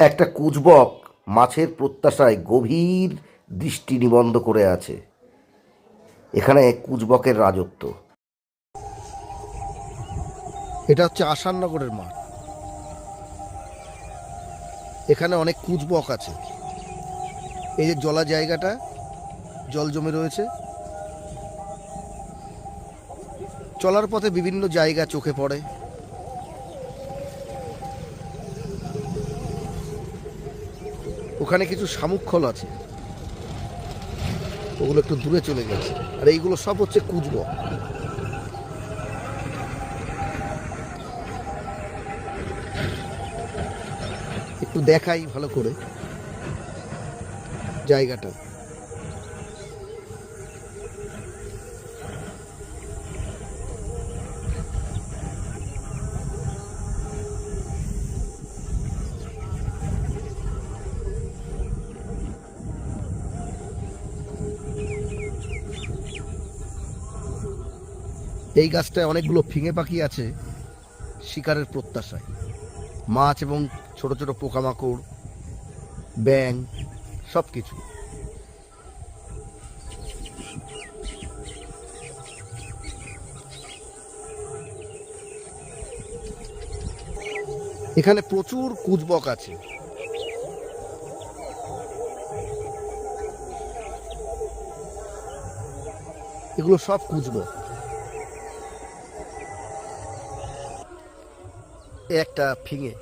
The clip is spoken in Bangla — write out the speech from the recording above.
একটা কুচবক মাছের প্রত্যাশায় গভীর দৃষ্টি নিবদ্ধ করে আছে। এখানে কুচবকের রাজত্ব। এটা হচ্ছে আসাননগরের মাঠ। এখানে অনেক কুচবক আছে। এই যে জলা জায়গাটা, জল জমে রয়েছে। চলার পথে বিভিন্ন জায়গা চোখে পড়ে। ওখানে কিছু শামুকখল আছে, ওগুলো একটু দূরে চলে গেছে। আর এইগুলো সব হচ্ছে কুচবক। একটু দেখাই ভালো করে জায়গাটা। এই গাছটায় অনেকগুলো ফিঙে পাখি আছে শিকারের প্রত্যাশায়। মাছ এবং ছোট ছোট পোকামাকড়, ব্যাঙ, সব কিছু। এখানে প্রচুর কুচবক আছে। এগুলো সব কুচবক। একটা ফিঙে।